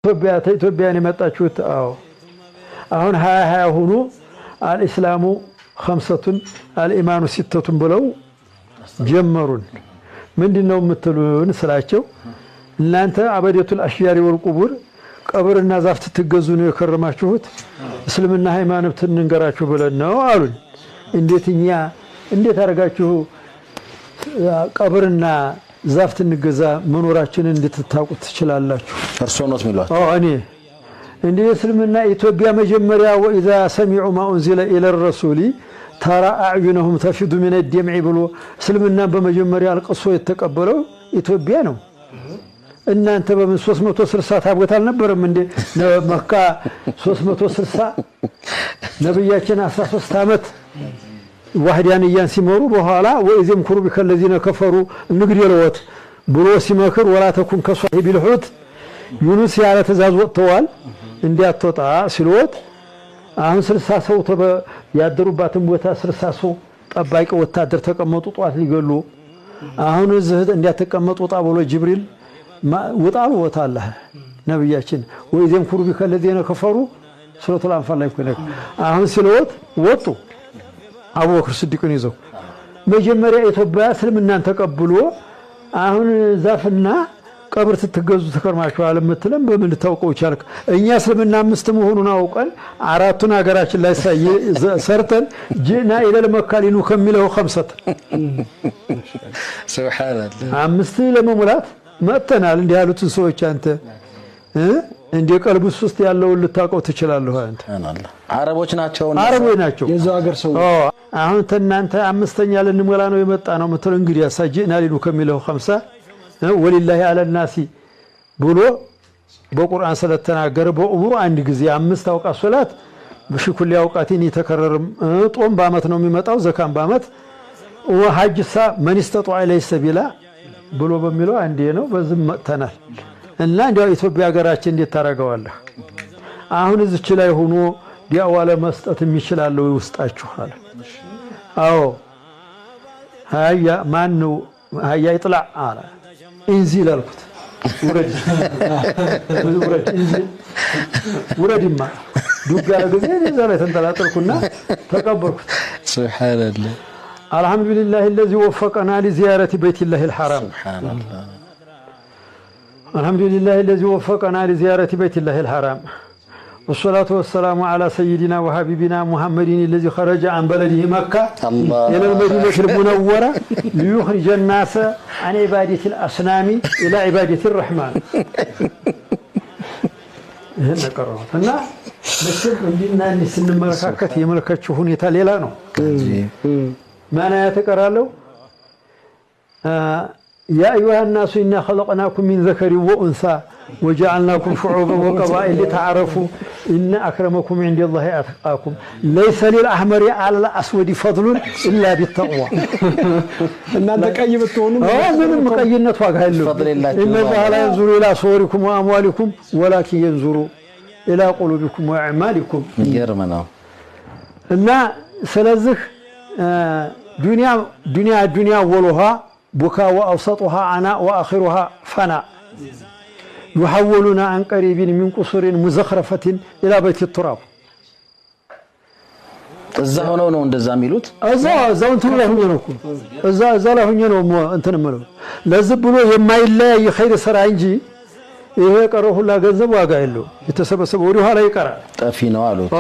ኢትዮጵያን የመጣችሁት አሁን 20 ሆኖ አልእስላሙ خمسة الإيمان ستة ብለው ጀመሩን ምንድነው የምትሉን ስላቸው እናንተ አበደቱል አሽያሪ ወልቁቡር ቀብርና ዛፍ ትገዙ ነው የከረማችሁት እስልምና ሃይማኖት እንንገራችሁ ብለን ነው አሉን እንዴት አረጋችሁ ቀብርና ዛፍ ትንገዛ መኖራችንን እንድትታቁት ትችላላችሁ እርሶነት ሚሏት እኔ እንዴ እስልምና ኢትዮጵያ መጀመሪያ ወኢዛ ሰሚዑ ማ انزل الى الرسول ترى اعينهم تفيض من الدمع ብሎ እስልምና በመጀመሪያ አልቀሶ የተቀበለው ኢትዮጵያ ነው እናንተ በምን 360 ታቦት አልነበረም እንዴ መካ 360 ነብያችን 13 አመት ዋህዳንያን ሲመሩ በኋላ ወይዘም ኩሩ በከለዚነ ከፈሩ ንግድ የለወት ብሎ ሲመክር ወላ ተኩን ከሷሂ ቢልሁት ዩኑስ ያለ ተዛዝ ወጥተዋል እንዲያተጣ ሲሎት አሁን 60 ሰው ያደሩባትን ቦታ 60 ሰው ጠባቂ ወታደር ተቀመጡ ጧት ሊገሉ አሁን እዚህ እንዲያተቀመጡ ወጣ ብሎ ጅብሪል ወጣው ወጣላህ ነብያችን ወይዘም ኩሩ በከለዚነ ከፈሩ ሱረቱል አንፋል ላይ ኮነ አሁን ሲሎት ወጡ አቡበክር ስዲቅን ይዘው መጀመሪያ ኢትዮጵያ እስልምናን ተቀብሎ አሁን ዛፍና ቀብር ትገዙ ተከርማችኋል የምትለም በምን ታውቀው ቻልክ እኛ እስልምና አምስት መሆኑን አውቀን አራቱን ሀገራችን ላይ ሰርተን ጂና ኢለል መካሊኑ ከሚለው خمسة ሱብሃንአላህ አምስት ለመሙላት መተናል እንዲህ ያሉትን ሰዎች አንተ እንደ ቀልብስ ውስጥ ያለው ልታውቀው ትችላለህ አንተ አረቦች ናቸው የዛው ሀገር ሰው አሁን ተናንተ አምስተኛ ለንሞላ ነው የመጣ ነው መተል እንግዲህ ያሳጀና ሊሉ ከሚለው 50 ወሊላሂ አለ الناس ብሎ በቁርአን ስለተናገረ በኡምሩ አንድ ጊዜ አምስት አውቃ ሶላት በሽኩል ያውቃቲን ይተከረርም ጦም በአመት ነው የሚመጣው ዘካም በአመት ወሐጅሳ ማን استطاع اليه سبيلا ብሎ በሚለው አንዴ ነው በዝም መተናል እና እንዲያው ኢትዮጵያ ሀገራችን እንዴት ታረጋዋለህ አሁን እዚች ላይ ሆኖ ዲያዋ ለመስጠት የሚችላለው ይውስጣችሁ አለ አዎ ሃያ ማን ነው ሃያ ይጥላ አለ እንዚል አልኩት ውረድማ ዱጋ ለጊዜ እዛ ላይ ተንጠላጥልኩና ተቀበልኩት ሱብሃንአላህ الحمدلله الذي وفقنا لزيارة بيت الله الحرام سبحان الله الحمد لله الذي وفقنا لزيارة بيت الله الحرام والصلاة والسلام على سيدنا وحبيبنا محمد الذي خرج عن بلده مكة إلى المدينة المنورة ليخرج الناس عن عبادة الأصنام إلى عبادة الرحمن هنا قرأت هنا نشوف عندنا نسن الملكات يملكات شهون يتاليلانو ما أنا يتقرأ له يا أيها الناس إنا خلقناكم من ذكر وأنثى وجعلناكم شعوبا وقبائل لتعارفوا إن أكرمكم عند الله أتقاكم ليس للأحمر على الأسود فضل إلا بالتقوى إن أنت كيف تقولون من مقينة واقع فضل الله إن الله لا ينظر إلى صوركم وأموالكم ولكن ينظر إلى قلوبكم وأعمالكم يرمنا إن سلزخ دنيا أولها بكاء وأوسطها عناء وآخرها فناء يحولون عن قريب من قصور مزخرفة إلى بيت التراب እዛ ሆነው ነው እንደዛ የሚሉት እዛው እንትን ላይ ሆኜ ነው እዛ ላይ ሆኜ ነው እንትን ማለት ለዚህ ብሎ የማይለያይ ኸይር ስራ እንጂ ይሄ ቀረው ሁላ ገንዘብ ዋጋ የለው የተሰበሰበው ወደ ኋላ ይቀራል ጠፊ ነው አሉት